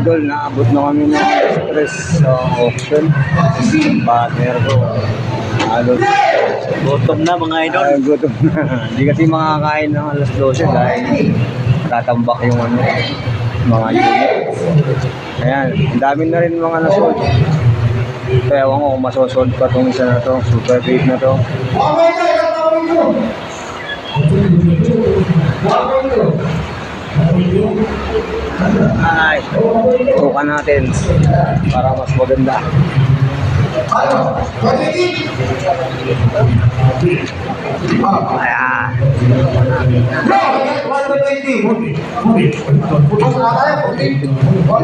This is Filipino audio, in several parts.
idol, naabot na kami ng stress sa auction. Partner ko. Halos. Gutom na mga idol. Gutom na. Hindi kasi makakain ng alas 12 dahil tatambak yung ano, mga unit. Ayan, ang dami na rin mga nasold. Kaya ewan ko kung masosold pa itong isa na to, super bait na to. Ay, tukan natin para mas maganda. Ayan.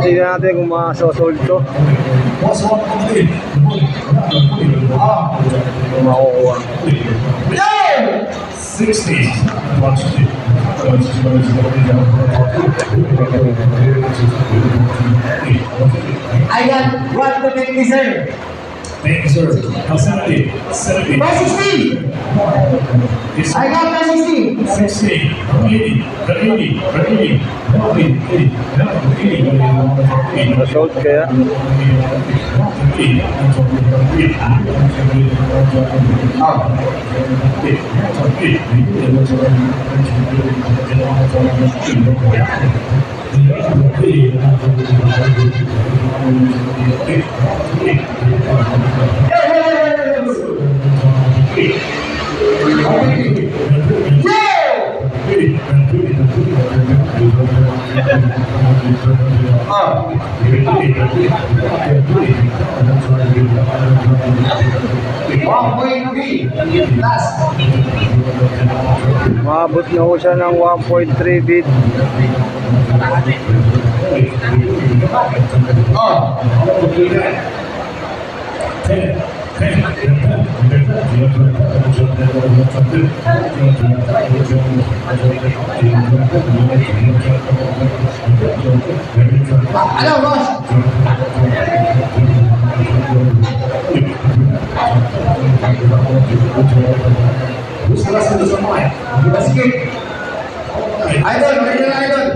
Tingnan natin kung masosold to. Makukuha. 60. I got 150, sir. Thank you, sir. 70. 70. 160. I got 160. 60. 80. 80. 80. 80. Masold kaya? Maabot na ho siya ng 1.3 bit. Hello, boss. Sige. Idol, idol.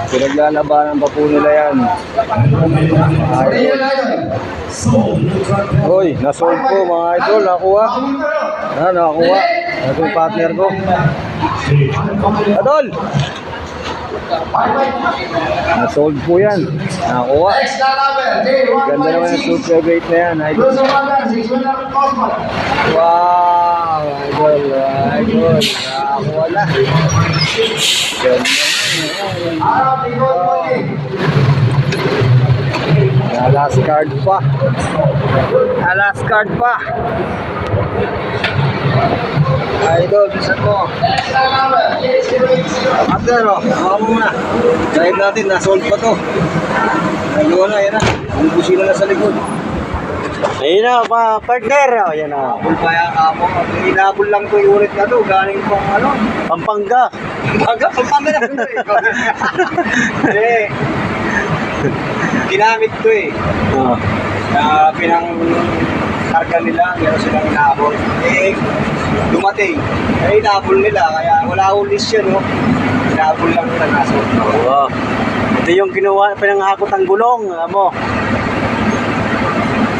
Pinaglalabanan pa po nila yan. Hoy, nasold po mga idol. Nakuha. Nakakuha. Ito yung partner ko. Idol! Nasold po yan. Nakakuha. Ganda naman yung super great na yan, idol. Wow! Idol, idol. Nakakuha na. Ganda na. Last card pa. Last card pa. Idol, bisan mo. After, hawa mo muna. Drive natin, nasold pa to. Ayun na, yan na. Yung busina na sa likod. Ayun na pa partner. Ayan na. Habol pa yan ako. Hinabol lang to yung unit na to. Galing pang ano. Pampanga. Pampanga na to eh. Ginamit to eh. Pinang karga nila, meron silang inaabot. Dumating. Inaabol nila, kaya wala ulis yun, no? Inaabol lang nila, nasa ito. Oo. Ito yung ginawa, pinanghakot ang gulong, mo.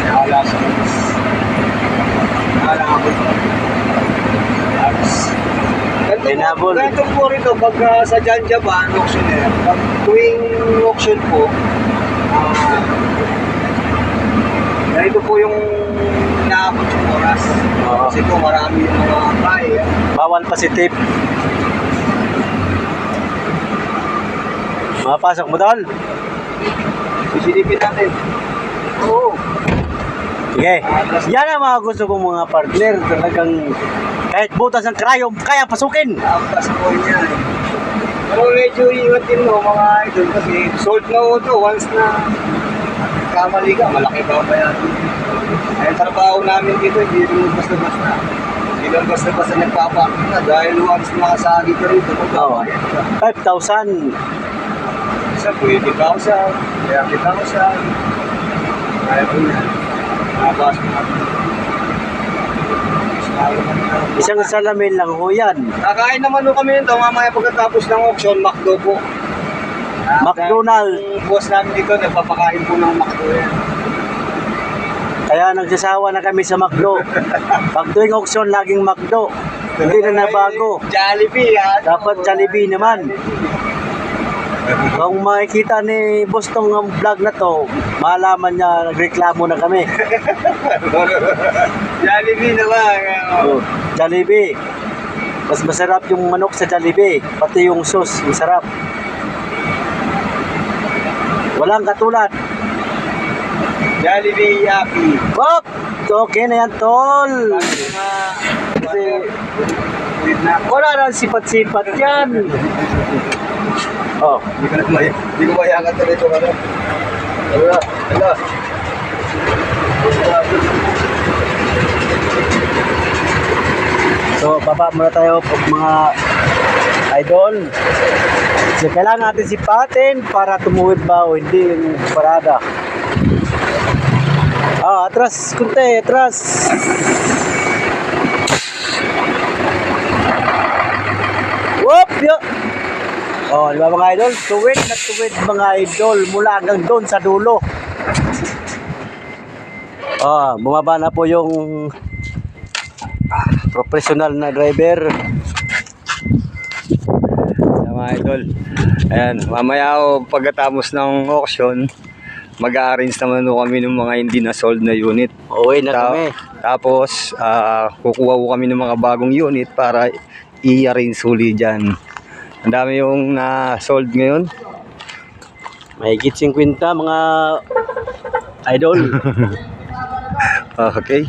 Kaya wala sa ulis. Inaabol. Ganito po rito, pag sa Janjaban, auctioneer, pag tuwing auction po, ganito po yung inaabot yung oras. Kasi po marami yung mga kaya. Bawal pa si tip. Mapasok mo doon? Sisilipin natin. Oo. Sige. Yan ang mga gusto kong mga partner. Talagang kahit butas ng krayom, kaya pasukin. Tapos po niya. Pero medyo ingatin mo mga idol kasi sold na ito once na kamali ka, malaki ba yan? Ay, trabaho namin dito, hindi rin basta-basta. Hindi lang basta-basta nagpapakit na dahil once nakasagi ka rito, magbabayad ka. 5,000. Isa 20,000, 30,000. Kaya po yan. Nakapasok natin. Isang salamin lang ho yan. Kakain naman ho kami nito mamaya pagkatapos ng auction, McDo po. McDonald. Ang boss namin dito, nagpapakain po ng McDo yan. Kaya nagsasawa na kami sa McDo. Pag tuwing auction, laging McDo. Hindi na nabago. Jollibee, ha? Dapat Jollibee naman. Kung makikita ni boss tong vlog na to, malaman niya nagreklamo na kami. Jollibee naman. Oh, Jollibee. Mas masarap yung manok sa Jollibee. Pati yung sauce, masarap. Walang katulad. Jollibee, Yaki. Pop! Okay na yan, tol. Kasi, Wala nang sipat-sipat yan. Oh, hindi ko mayakan tuloy ito. Wala. so baba muna tayo mga idol. So, kailangan natin sipatin para tumuwid ba o hindi yung parada. Atras, kunti, atras. Whoop, yo. Oh, di ba mga idol? Tuwid na tuwid mga idol mula hanggang doon sa dulo. Bumaba na po yung professional na driver. Mga idol. Ayan, mamaya pagkatapos ng auction, mag-a-arrange naman kami ng mga hindi na sold na unit. Uwi na kami. Tapos, kukuha kami ng mga bagong unit para i-arrange uli dyan. Ang dami yung na-sold ngayon. Mahigit 50 mga idol. Okay.